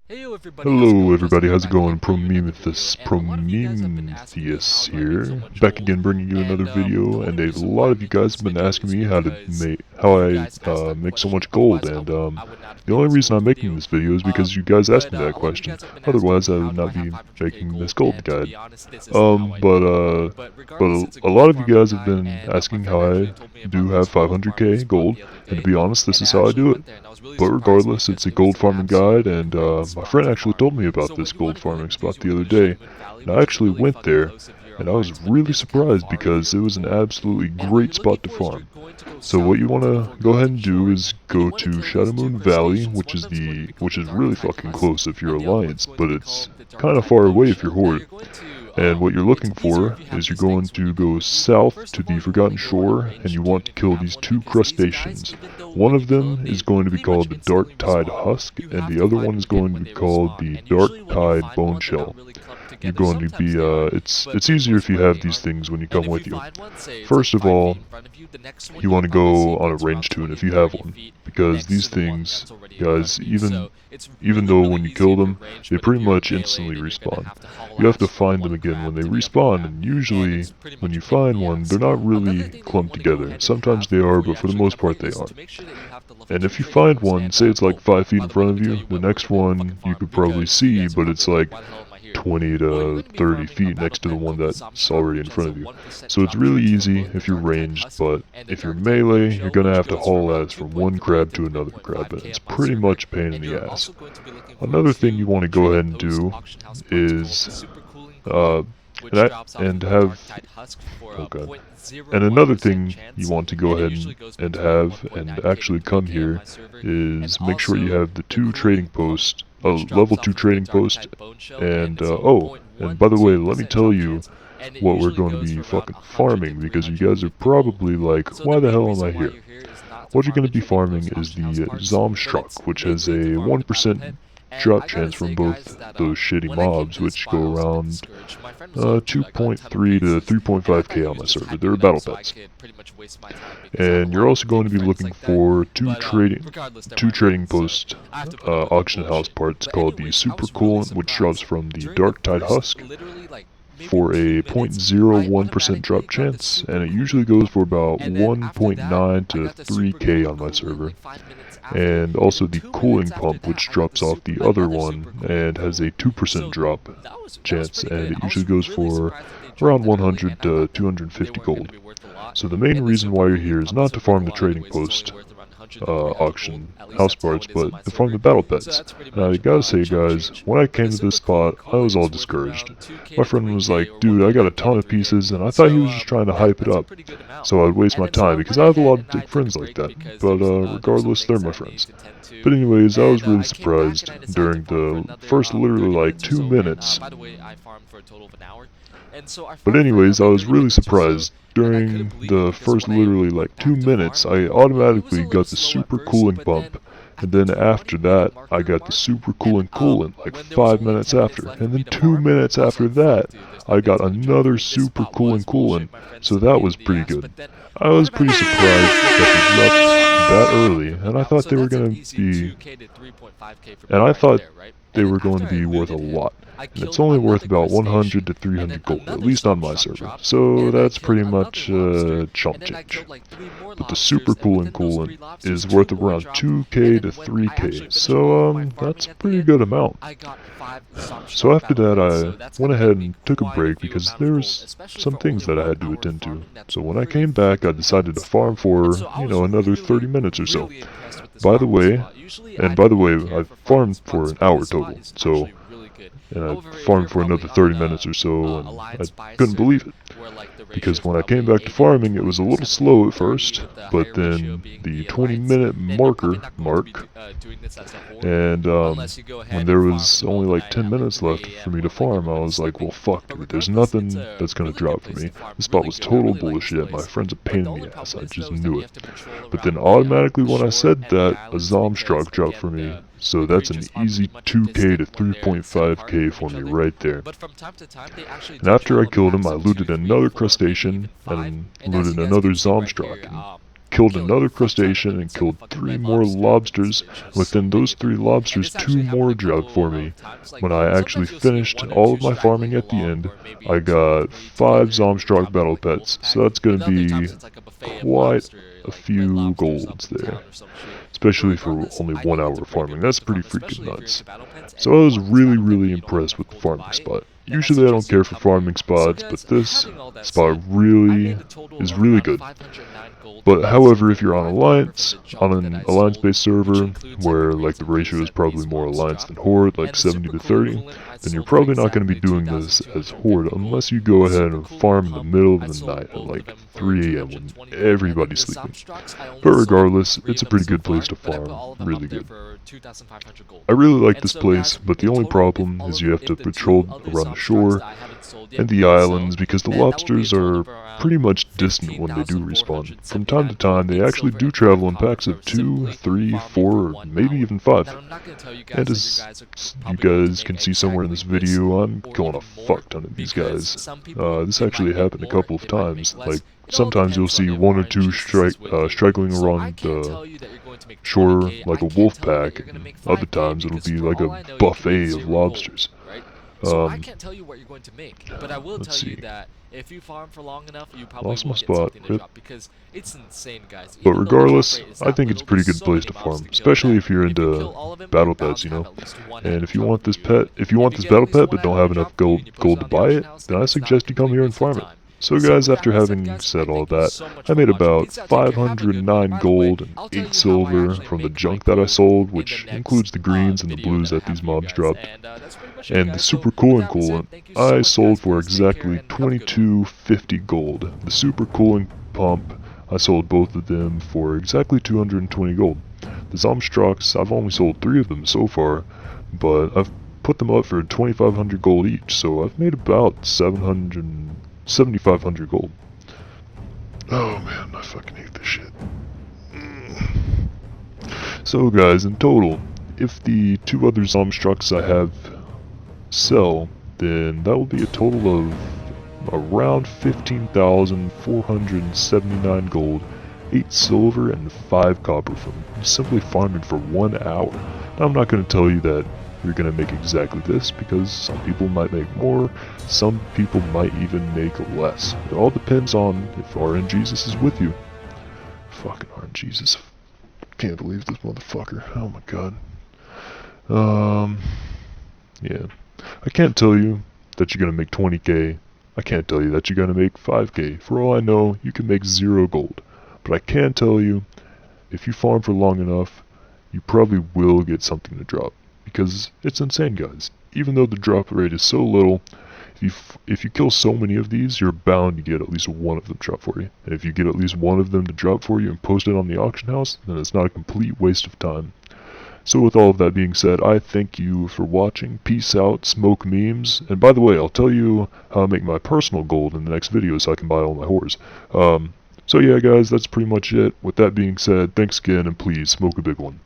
Hello everybody, how's it going? Prometheus here, back again bringing you another video, and a lot of you guys have been asking me how I make so much gold, and the only reason I'm making this video is because you guys asked me that question. Otherwise I would not be making this gold guide. But a lot of you guys have been asking how I do have 500k gold, and to be honest, this is how I do it. But regardless, it's a gold farming guide, and my friend actually told me about this gold farming spot the other day, and I actually went there, and I was really surprised because it was an absolutely great spot to farm. So what you want to go ahead and do is go to Shadow Moon Valley, which is really fucking close if you're Alliance, but it's kind of far away if you're Horde. And what you're looking for is you're going to go south to the Forgotten Shore, and you want to kill these two crustaceans. One of them is going to be called the Dark Tide Husk, and the other one is going to be called the Dark Tide Bone Shell. You're going to be, it's easier if you have these things when you come with you. First of all, you want to go on a range tune if you have one, because these things, guys, even though when you kill them, they pretty much instantly respawn. You have to find them again when they respawn, and usually, when you find one, they're not really clumped together. Sometimes they are, but for the most part they aren't. And if you find one, say it's like 5 feet in front of you, the next one you could probably see, but it's like 20 to 30 feet next to the one that's already in front of you. So it's really easy if you're ranged, but if you're melee, you're gonna have to haul ass from one crab to another crab, and it's pretty much a pain in the ass. Another thing you want to go ahead and do is, and another thing you want to go ahead and have, and actually come here, is make sure you have the level 2 trading post, and and by the way, let me tell you what we're going to be fucking farming, because you guys are probably like, why the hell am I here? What you're going to be farming is the Zomstruck, which has a 1% drop chance from both those shitty mobs, which go around 2.3 to 3.5k on my server. They're battle pets. And you're also going to be looking for two trading post auction house parts called the Super Coolant, which drops from the Dark Tide Husk for a 0.01% drop chance, and it usually goes for about 1.9 to 3k on my server. And also the cooling pump, which drops off the other one and has a 2% drop chance, and it usually goes for around 100 to 250 gold. So the main reason why you're here is not to farm the trading post auction house parts, but to farm the battle pets. Now I gotta say, guys, when I came to this spot, I was all discouraged. My friend was like, dude, I got a ton of pieces, and I thought he was just trying to hype it up, so I'd waste my time, because I have a lot of dick friends like that, but regardless, they're my friends. But anyways, I was really surprised during the first literally like 2 minutes. During the first literally like 2 minutes, I automatically got the super cooling pump, and then after that, I got the super cooling coolant like 5 minutes after, and then 2 minutes after that, I got another super cooling coolant, so that was pretty good. I was pretty surprised that they dropped that early, and I thought they were going to be worth a lot. And it's only worth about 100 to 300 gold, at least on my server, so that's pretty much chump change. But the super cooling coolant is worth around 2k to 3k, so that's a pretty good amount. So after that, I went ahead and took a break because there was some things that I had to attend to. So when I came back, I decided to farm for, another 30 minutes or so. By the way, I farmed for an hour total, and I farmed for another 30 minutes or so, and I couldn't believe it. Because when I came back to farming, it was a little slow at first, but then the 20-minute mark, and when there was only like 10 minutes left for me to farm, I was like, well fuck dude, there's nothing that's gonna drop for me. This spot was total bullshit, my friend's a pain in the ass, I just knew it. But then automatically when I said that, a Zomstruck dropped for me. So that's an easy 2k to 3.5k for me right there. And after I killed him, I looted another crustacean, and looted another Zomstruck, and killed another crustacean and killed 3 more lobsters. Within those 3 lobsters, 2 more dropped for me. When I actually finished all of my farming at the end, I got 5 Zomstrock battle pets, so that's going to be quite a few golds there. Especially for only 1 hour farming, that's pretty freaking nuts. So I was really impressed with the farming spot. Usually I don't care for farming spots, but this spot is really good. But however, if you're on an alliance-based server, where like the ratio is probably more alliance than horde, like 70 to 30, then you're probably not going to be doing this as horde unless you go ahead and farm in the middle of the night at like 3 AM when everybody's sleeping. But regardless, it's a pretty good place to farm, really good. I really like this place, but the only problem is you have to patrol around the shore and the islands because the lobsters are pretty much distant when they do respawn. From time to time, they actually do travel in packs of 2, 3, 4, or maybe even 5. And as you guys can see somewhere in this video, I'm killing a fuck ton of these guys. This actually happened a couple of times. Like, sometimes you'll see 1 or 2 straggling around the shore like a wolf pack, and other times it'll be like a buffet of lobsters. I can't tell you what you're going to make, but I will tell you that if you farm for long enough, you probably will get something to drop, because it's insane, guys. But regardless, I think it's a pretty good place to farm, especially if you're into battle pets, you know. And if you want this battle pet but don't have enough gold to buy it, then I suggest you come here and farm it. So guys, after having said all that, I made about 509 gold and 8 silver from the junk that I sold, which includes the greens and the blues that these mobs dropped. And the super cooling coolant, I sold for exactly 2250 gold. The super cooling pump, I sold both of them for exactly 220 gold. The Zomstrocks, I've only sold 3 of them so far, but I've put them up for 2500 gold each, so I've made about 7,500 gold. Oh man, I fucking hate this shit. So guys, in total, if the 2 other Zomstrocks I have sell, then that will be a total of around 15,479 gold, 8 silver, and 5 copper from simply farming for 1 hour. Now, I'm not going to tell you that you're going to make exactly this, because some people might make more, some people might even make less. It all depends on if RNGesus is with you. Fucking RNGesus. Can't believe this motherfucker. Oh my god. Yeah. I can't tell you that you're going to make 20k. I can't tell you that you're going to make 5k. For all I know, you can make 0 gold. But I can tell you, if you farm for long enough, you probably will get something to drop. Because it's insane, guys. Even though the drop rate is so little, if you kill so many of these, you're bound to get at least 1 of them drop for you. And if you get at least 1 of them to drop for you and post it on the auction house, then it's not a complete waste of time. So with all of that being said, I thank you for watching. Peace out, smoke memes. And by the way, I'll tell you how I make my personal gold in the next video so I can buy all my whores. So yeah, guys, that's pretty much it. With that being said, thanks again, and please smoke a big one.